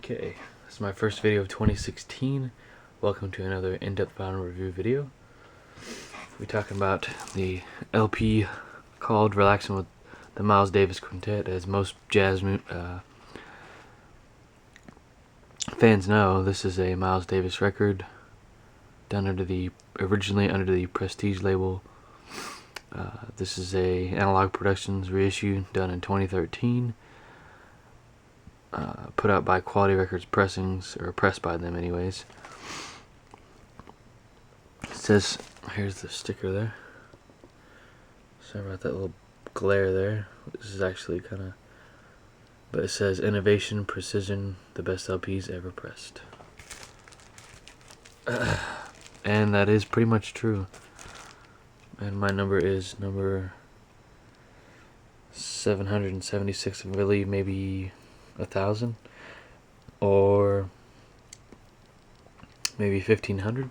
Okay, this is my first video of 2016. Welcome to another in-depth vinyl review video. We're talking about the LP called Relaxin with the Miles Davis Quintet. As most jazz fans know, this is a Miles Davis record done originally under the Prestige label. This is a Analog Productions reissue done in 2013. Put out by Quality Records Pressings, or pressed by them anyways. It says, here's the sticker there. Sorry about that little glare there. This is actually kind of, but it says innovation, precision, the best LPs ever pressed. And that is pretty much true. And my number is number 776, I believe, maybe 1,000 or maybe 1,500,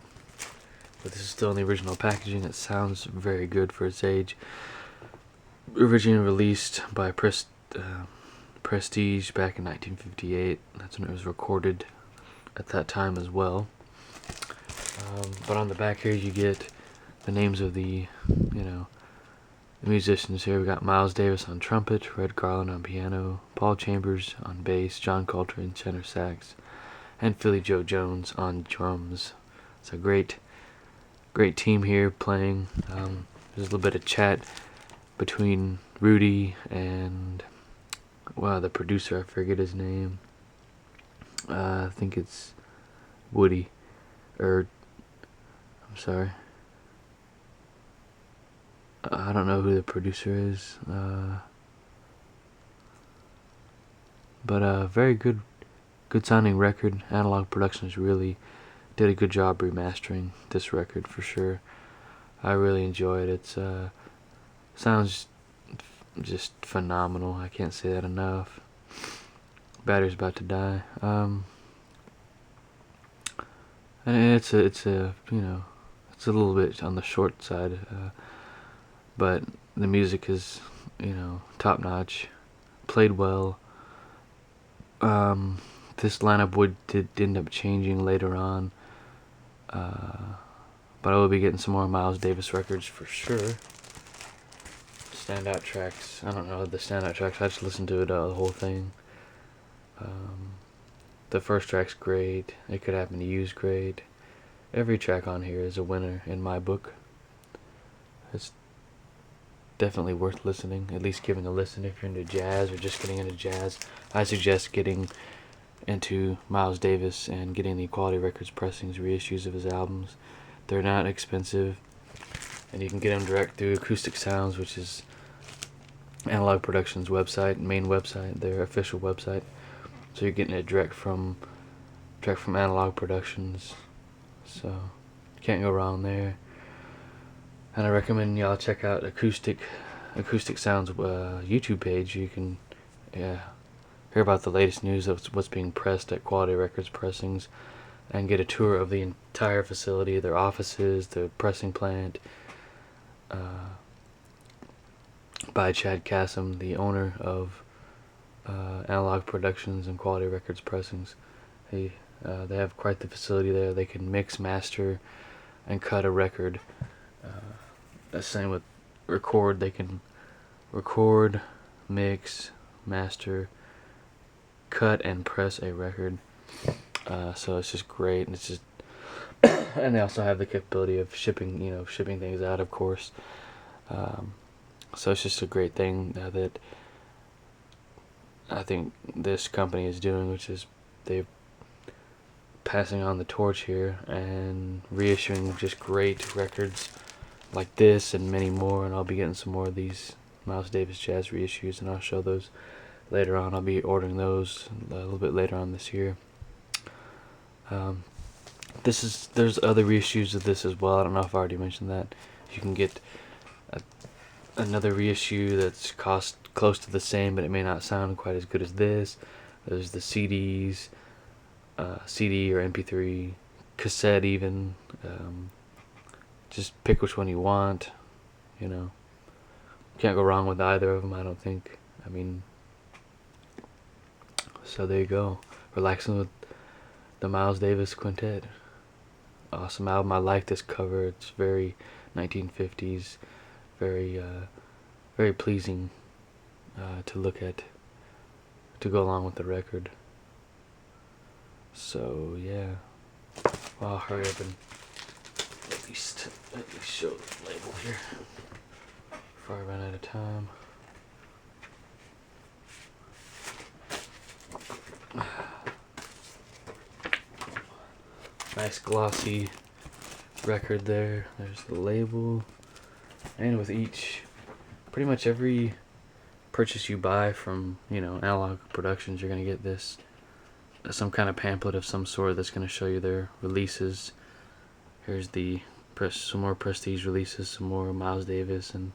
but this is still in the original packaging. It sounds very good for its age. Originally released by Prestige back in 1958. That's when it was recorded at that time as well. But on the back here you get the names of the musicians here. We got Miles Davis on trumpet, Red Garland on piano, Paul Chambers on bass, John Coltrane tenor sax, and Philly Joe Jones on drums. It's a great team here playing. There's a little bit of chat between Rudy and the producer. I forget his name. I think it's Woody, or I'm sorry, I don't know who the producer is, but very good sounding record. Analog Productions really did a good job remastering this record for sure. I really enjoy it. It's sounds just phenomenal. I can't say that enough. Battery's about to die. And it's a it's a little bit on the short side. But the music is, top notch, played well. This lineup did end up changing later on, but I will be getting some more Miles Davis records for sure. Standout tracks, I don't know the standout tracks, I just listened to it, the whole thing. The first track's great, It Could Happen to You's great. Every track on here is a winner in my book. It's definitely worth listening, at least giving a listen if you're into jazz or just getting into jazz. I suggest getting into Miles Davis and getting the Quality Records Pressings reissues of his albums. They're not expensive, and you can get them direct through Acoustic Sounds, which is Analog Productions website, main website, their official website. So you're getting it direct from Analog Productions, so can't go wrong there. And I recommend y'all check out Acoustic Sounds YouTube page. You can hear about the latest news of what's being pressed at Quality Records Pressings, and get a tour of the entire facility, their offices, the pressing plant, by Chad Kassem, the owner of Analog Productions and Quality Records Pressings. They have quite the facility there. They can mix, master, and cut a record. The same with record. They can record, mix, master, cut, and press a record. So it's just great, and it's just and they also have the capability of shipping things out, of course. So it's just a great thing that I think this company is doing, which is they're passing on the torch here and reissuing just great records like this and many more. And I'll be getting some more of these Miles Davis jazz reissues, and I'll show those later on. I'll be ordering those a little bit later on this year. There's other reissues of this as well. I don't know if I already mentioned that. You can get another reissue that's cost close to the same, but it may not sound quite as good as this. There's the CDs, CD or MP3, cassette even. Just pick which one you want. Can't go wrong with either of them, I don't think. So there you go. Relaxing with the Miles Davis Quintet. Awesome album. I like this cover. It's very 1950s, very very pleasing to look at, to go along with the record. So yeah, well, I'll hurry up and at least show the label here before I run out of time. Nice glossy record there. There's the label. And with each, pretty much every purchase you buy from, Analog Productions, you're going to get this, some kind of pamphlet of some sort that's going to show you their releases. Here's some more Prestige releases, some more Miles Davis and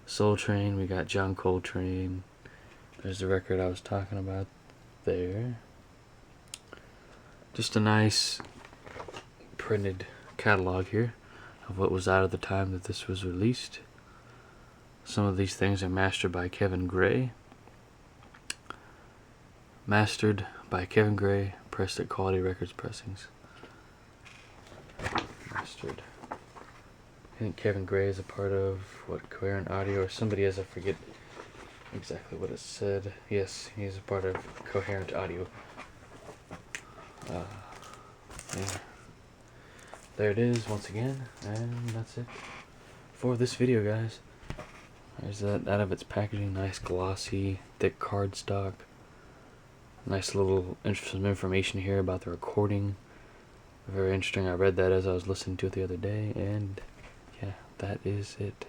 Soul Train. We got John Coltrane. There's the record I was talking about there. Just a nice printed catalog here of what was out at the time that this was released. Some of these things are mastered by Kevin Gray. Mastered by Kevin Gray, pressed at Quality Records Pressings. Mastered. I think Kevin Gray is a part of, Coherent Audio, or somebody else, I forget exactly what it said. Yes, he's a part of Coherent Audio. Yeah. There it is once again, and that's it for this video, guys. There's that out of its packaging. Nice glossy, thick cardstock. Nice little some information here about the recording. Very interesting. I read that as I was listening to it the other day, and yeah, that is it.